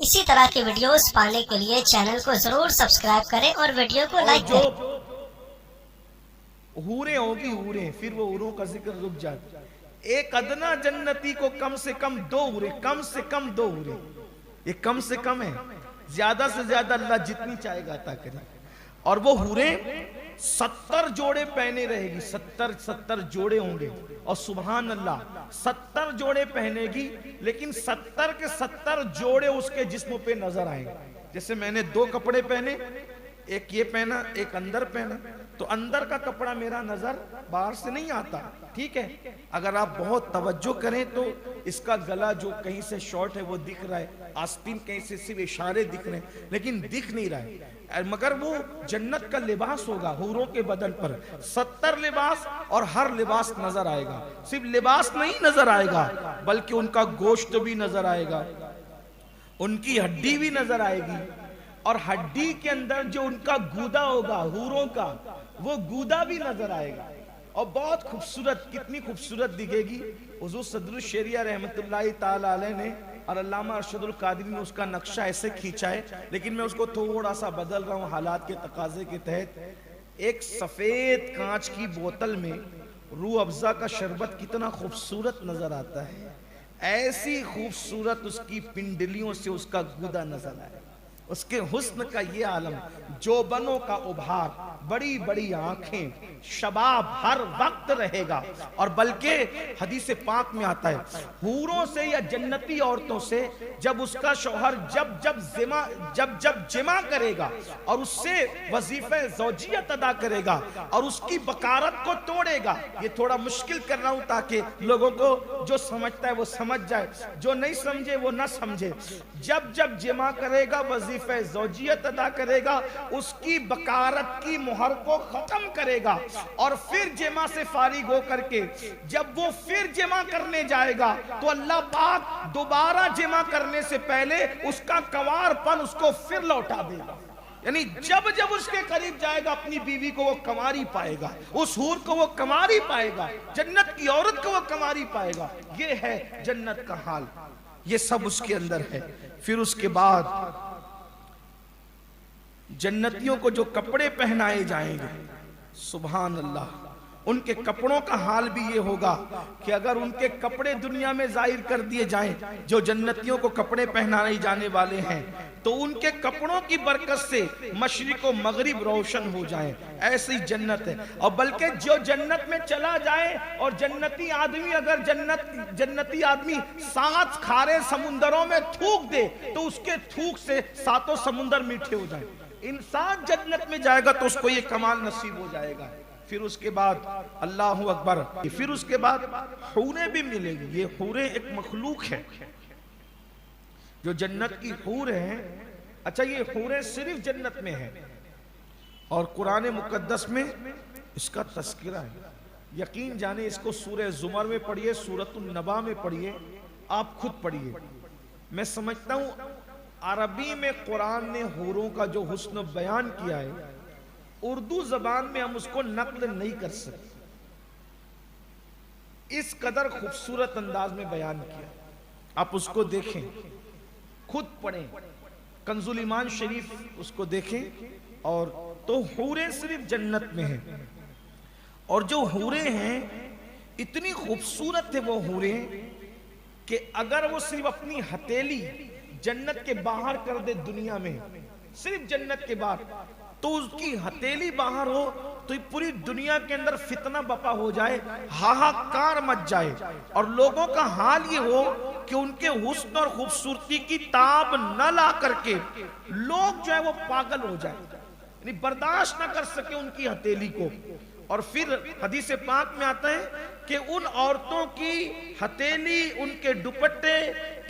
इसी तरह के वीडियोस पाने के लिए चैनल को जरूर सब्सक्राइब करें और वीडियो को लाइक जो करें। हूरें होगी हूरें, फिर वो हूरों का जिक्र रुक जाता। एक अदना जन्नती को कम से कम दो हूरें, कम से कम दो हूरें, ये कम से कम है, ज्यादा से ज्यादा अल्लाह जितनी चाहेगा अता करे। और वो हूरें 70 जोड़े पहने रहेगी, 70 जोड़े होंगे। और सुभान अल्लाह 70 जोड़े पहनेगी, लेकिन 70 के 70 जोड़े उसके जिस्म पे नजर आएंगे। जैसे मैंने 2 कपड़े पहने, एक ये पहना एक अंदर पहना, तो अंदर का कपड़ा मेरा नजर बाहर से नहीं आता, ठीक है। अगर आप बहुत तवज्जो करें तो इसका गला जो कहीं से शॉर्ट है वो दिख रहा है, आस्तीन कहीं से सिर्फ इशारे दिख रहे हैं, लेकिन दिख नहीं रहा है। मगर वो जन्नत का लिबास होगा हूरों के बदन पर, 70 लिबास, और हर लिबास नजर आएगा। सिर्फ लिबास नहीं नजर आएगा, बल्कि उनका गोश्त भी नजर आएगा, उनकी हड्डी भी नजर आएगी, और हड्डी के अंदर जो उनका गूदा होगा हूरों का, वो गूदा भी नजर आएगा। और बहुत खूबसूरत, कितनी खूबसूरत दिखेगी। हुजूर सदरुल शरिया रहमतुल्लाहि ताला अलैह ने और अल्लामा अरशदुल कादरी ने उसका नक्शा ऐसे खींचा है, लेकिन मैं उसको थोड़ा सा बदल रहा हूँ हालात के तकाजे के तहत। एक सफेद कांच की बोतल में रूह अफ़ज़ा का शरबत कितना खूबसूरत नजर आता है, ऐसी खूबसूरत उसकी पिंडलियों से उसका गूदा नजर आए। उसके हुस्न का ये आलम, जोबनों का उभार, बड़ी बड़ी आंखें, शबाब हर वक्त रहेगा। और बल्कि हदीस पाक में आता है, हूरों से या जन्नती औरतों से जब उसका शौहर जब जिमा करेगा और उससे वजीफे ज़ौजियत अदा करेगा और उसकी बकारत को तोड़ेगा। ये थोड़ा मुश्किल कर रहा हूं ताकि लोगों को जो समझता है वो समझ जाए, जो नहीं समझे वो ना समझे। जब जिमा करेगा, वजीफे ज़ौजियत अदा करेगा, उसकी बकारत की मुहर को खत्म करेगा, और फिर जिमा से फारिग हो करके जब वो फिर जिमा करने जाएगा तो अल्लाह पाक दोबारा जिमा करने से पहले उसका कंवारपन उसको फिर लौटा देगा। यानी जब जब उसके करीब जाएगा अपनी बीवी को वो कंवारी पाएगा, उस हूर को वो कंवारी पाएगा, जन्नत की औरत को वो कंवारी पाएगा। ये है जन्नत का हाल, ये सब उसके अंदर है। फिर उसके बाद जन्नतियों को जो कपड़े पहनाए जाएंगे, सुभान अल्लाह, उनके कपड़ों का हाल भी ये होगा कि अगर उनके कपड़े दुनिया में जाहिर कर दिए जाएं, जो जन्नतियों को कपड़े पहनाए जाने वाले हैं, तो उनके कपड़ों की बरकत से मशरिक व मगरिब रोशन हो जाए, ऐसी जन्नत है। और बल्कि जो जन्नत में चला जाए और जन्नती आदमी, अगर जन्नती आदमी 7 खारे समुंदरों में थूक दे तो उसके थूक से 7 समुंदर मीठे हो जाए। इंसान जन्नत में जाएगा तो उसको ये कमाल नसीब हो जाएगा। फिर उसके बाद अल्लाहु अकबर, फिर उसके बाद हूरें भी मिलेगी। ये हूरें एक मखलूक है जो जन्नत की हूर है। अच्छा, ये हूरें सिर्फ जन्नत में है, और कुरान मुकद्दस में इसका तस्किरा है। यकीन जाने, इसको सूरह जुमर में पढ़िए, सूरतुन नबा में पढ़िए, आप खुद पढ़िए। मैं समझता हूं अरबी में कुरान ने हूरों का जो हुस्न बयान किया है, उर्दू जबान में हम उसको नक्ल नहीं कर सकते, इस कदर खूबसूरत अंदाज में बयान किया। आप उसको देखें, खुद पढ़ें, कंजुल ईमान शरीफ उसको देखें। और तो हूरें सिर्फ जन्नत में हैं, और जो हूरें हैं इतनी खूबसूरत है वो हूरें कि अगर वो सिर्फ अपनी हथेली जन्नत के बाहर कर दे दुनिया में, सिर्फ जन्नत के बाहर, तो उसकी हथेली बाहर हो तो पूरी दुनिया के अंदर फितना बपा हो जाए, हाहाकार मच जाए, और लोगों का हाल ये हो कि उनके हुस्न और खूबसूरती की ताब न ला करके लोग जो है वो पागल हो जाए, यानी बर्दाश्त ना कर सके उनकी हथेली को। और फिर हदीस पाक में आता है कि उन औरतों की हथेली, उनके दुपट्टे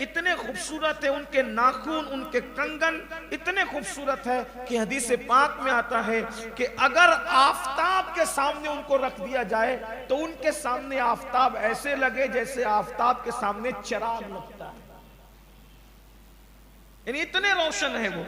इतने खूबसूरत है, उनके नाखून, उनके कंगन इतने खूबसूरत है कि हदीस पाक में आता है कि अगर आफताब के सामने उनको रख दिया जाए तो उनके सामने आफताब ऐसे लगे जैसे आफताब के सामने चिराग लगता है, यानी इतने रोशन है वो।